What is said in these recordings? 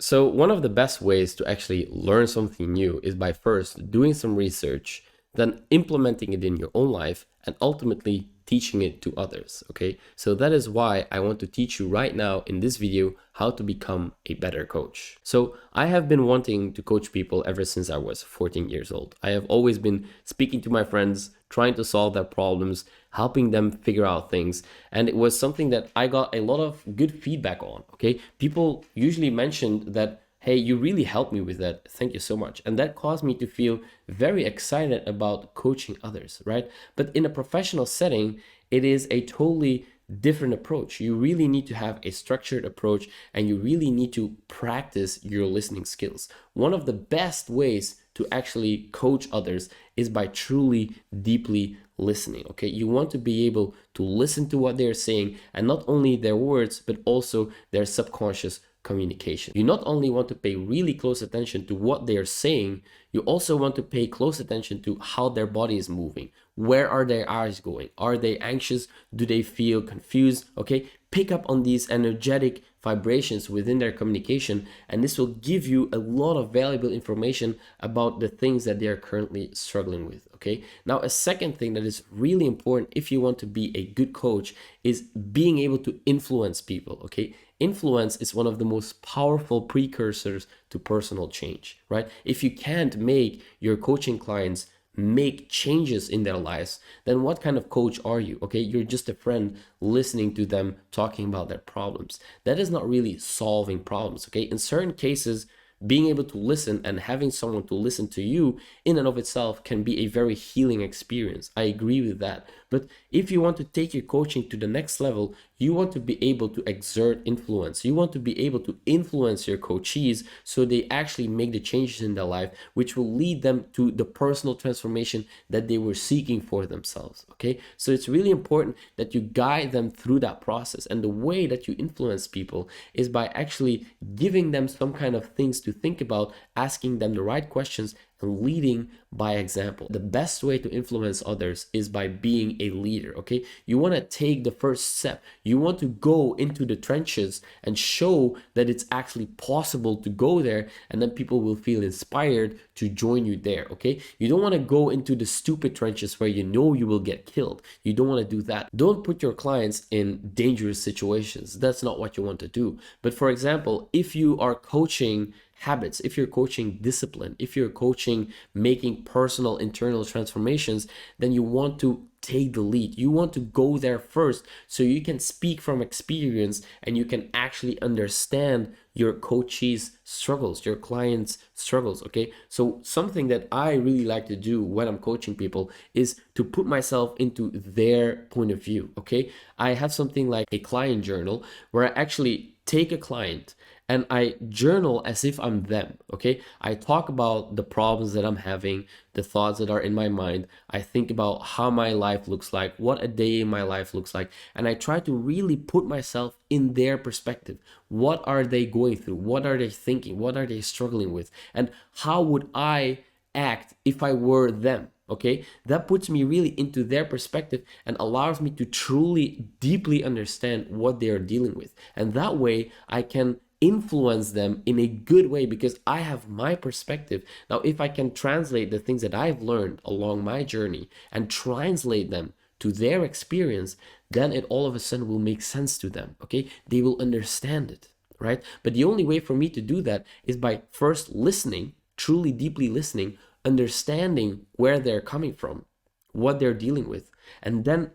So one of the best ways to actually learn something new is by first doing some research, then implementing it in your own life, and ultimately teaching it to others. Okay, so that is why I want to teach you right now in this video how to become a better coach. So I have been wanting to coach people ever since I was 14 years old. I have always been speaking to my friends, trying to solve their problems, helping them figure out things. And it was something that I got a lot of good feedback on. Okay, people usually mentioned that, hey, you really helped me with that. Thank you so much. And that caused me to feel very excited about coaching others, right? But in a professional setting, it is a totally different approach. You really need to have a structured approach, and you really need to practice your listening skills. One of the best ways to actually coach others is by truly deeply listening. Okay, you want to be able to listen to what they're saying, and not only their words but also their subconscious communication. You not only want to pay really close attention to what they are saying, you also want to pay close attention to how their body is moving. Where are their eyes going? Are they anxious? Do they feel confused? Okay, pick up on these energetic vibrations within their communication, and this will give you a lot of valuable information about the things that they are currently struggling with. Okay, now a second thing that is really important if you want to be a good coach is being able to influence people. Okay, influence is one of the most powerful precursors to personal change, right? If you can't make your coaching clients make changes in their lives, then what kind of coach are you? Okay, you're just a friend listening to them talking about their problems. That is not really solving problems. Okay, in certain cases, being able to listen and having someone to listen to you in and of itself can be a very healing experience. I agree with that. But if you want to take your coaching to the next level, you want to be able to exert influence. You want to be able to influence your coachees so they actually make the changes in their life, which will lead them to the personal transformation that they were seeking for themselves. Okay, so it's really important that you guide them through that process. And the way that you influence people is by actually giving them some kind of things to think about, asking them the right questions, and leading by example. The best way to influence others is by being a leader. Okay, you want to take the first step. You want to go into the trenches and show that it's actually possible to go there, and then people will feel inspired to join you there. Okay, you don't want to go into the stupid trenches where you know you will get killed. You don't want to do that. Don't put your clients in dangerous situations. That's not what you want to do. But for example, if you are coaching habits, if you're coaching discipline, if you're coaching making personal internal transformations, then you want to take the lead. You want to go there first so you can speak from experience and you can actually understand your coachee's struggles, your client's struggles. Okay, so something that I really like to do when I'm coaching people is to put myself into their point of view. Okay, I have something like a client journal where I actually take a client and I journal as if I'm them. Okay, I talk about the problems that I'm having, the thoughts that are in my mind. I think about how my life looks like, what a day in my life looks like, and I try to really put myself in their perspective. What are they going through? What are they thinking? What are they struggling with? And how would I act if I were them? Okay, that puts me really into their perspective and allows me to truly deeply understand what they are dealing with, and that way I can influence them in a good way because I have my perspective. Now, if I can translate the things that I've learned along my journey and translate them to their experience, then it all of a sudden will make sense to them. Okay, they will understand it, right? But the only way for me to do that is by first listening, truly deeply listening, understanding where they're coming from, what they're dealing with, and then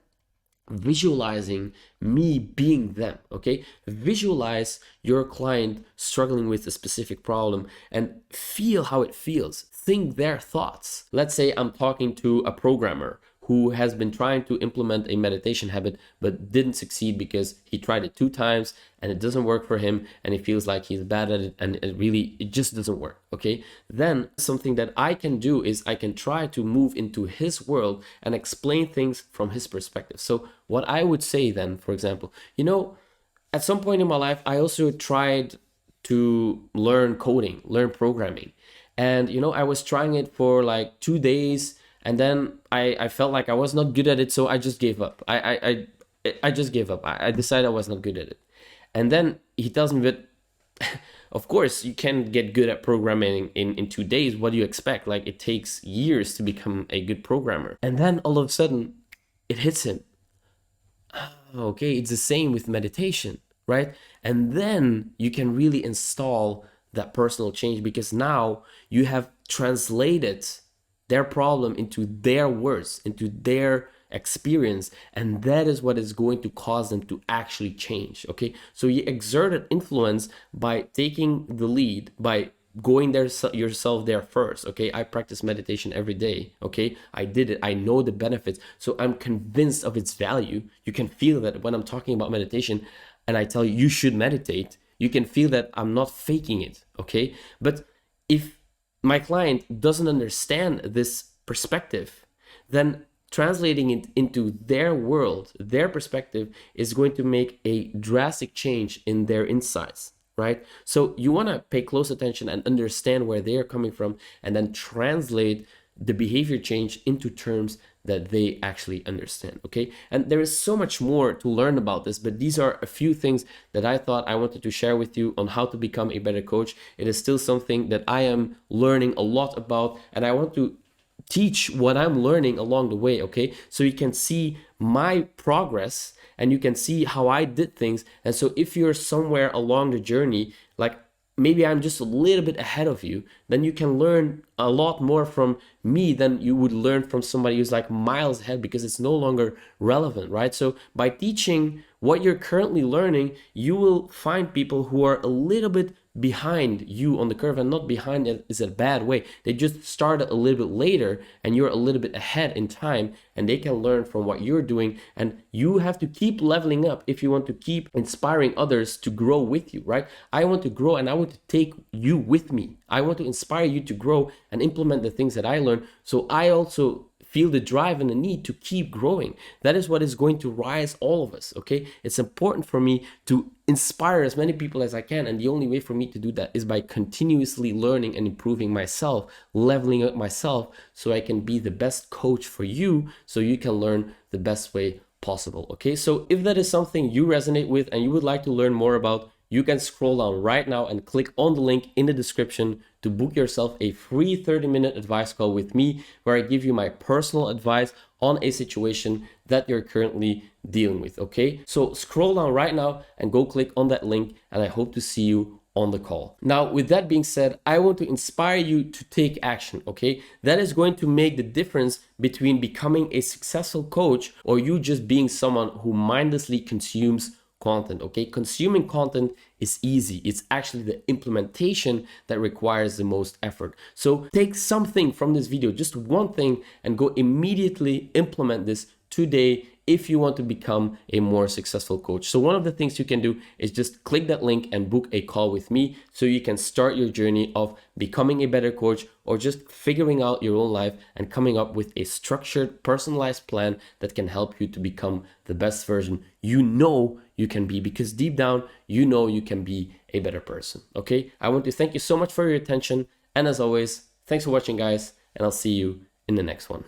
visualizing me being them. Okay, visualize your client struggling with a specific problem and feel how it feels. Think their thoughts. Let's say I'm talking to a programmer who has been trying to implement a meditation habit but didn't succeed because he tried it 2 times and it doesn't work for him, and he feels like he's bad at it, and it just doesn't work. Okay, then something that I can do is I can try to move into his world and explain things from his perspective. So what I would say then, for example, at some point in my life I also tried to learn coding, learn programming, and I was trying it for like 2 days, and then I felt like I was not good at it, so I just gave up. I just gave up. I decided I was not good at it. And then he tells me, but Of course, you can't get good at programming in 2 days. What do you expect? Like, it takes years to become a good programmer. And then all of a sudden, it hits him. Okay, it's the same with meditation, right? And then you can really install that personal change, because now you have translated their problem into their words, into their experience, and that is what is going to cause them to actually change. Okay, so you exerted influence by taking the lead, by going there yourself there first. Okay, I practice meditation every day. Okay, I did it, I know the benefits, so I'm convinced of its value. You can feel that when I'm talking about meditation and I tell you you should meditate, you can feel that I'm not faking it. Okay, but if my client doesn't understand this perspective, then translating it into their world, their perspective, is going to make a drastic change in their insights, right? So you want to pay close attention and understand where they are coming from, and then translate the behavior change into terms that they actually understand. Okay, and there is so much more to learn about this, but these are a few things that I thought I wanted to share with you on how to become a better coach. It is still something that I am learning a lot about, and I want to teach what I'm learning along the way. Okay, so you can see my progress and you can see how I did things. And so if you're somewhere along the journey, like maybe I'm just a little bit ahead of you, then you can learn a lot more from me than you would learn from somebody who's like miles ahead, because it's no longer relevant, right? So by teaching what you're currently learning, you will find people who are a little bit behind you on the curve, and not behind is a bad way. They just started a little bit later and you're a little bit ahead in time, and they can learn from what you're doing. And you have to keep leveling up if you want to keep inspiring others to grow with you, right? I want to grow and I want to take you with me. I want to inspire you to grow and implement the things that I learned, so I also feel the drive and the need to keep growing. That is what is going to rise all of us. Okay, it's important for me to inspire as many people as I can, and the only way for me to do that is by continuously learning and improving myself, leveling up myself, so I can be the best coach for you, so you can learn the best way possible. Okay, so if that is something you resonate with and you would like to learn more about, you can scroll down right now and click on the link in the description to book yourself a free 30-minute advice call with me, where I give you my personal advice on a situation that you're currently dealing with. Okay, so scroll down right now and go click on that link, and I hope to see you on the call. Now, with that being said, I want to inspire you to take action. Okay, that is going to make the difference between becoming a successful coach or you just being someone who mindlessly consumes content. Okay, consuming content is easy. It's actually the implementation that requires the most effort. So take something from this video, just one thing, and go immediately implement this today if you want to become a more successful coach. So one of the things you can do is just click that link and book a call with me, so you can start your journey of becoming a better coach, or just figuring out your own life and coming up with a structured, personalized plan that can help you to become the best version you know you can be, because deep down you know you can be a better person. Okay, I want to thank you so much for your attention, and as always, thanks for watching, guys, and I'll see you in the next one.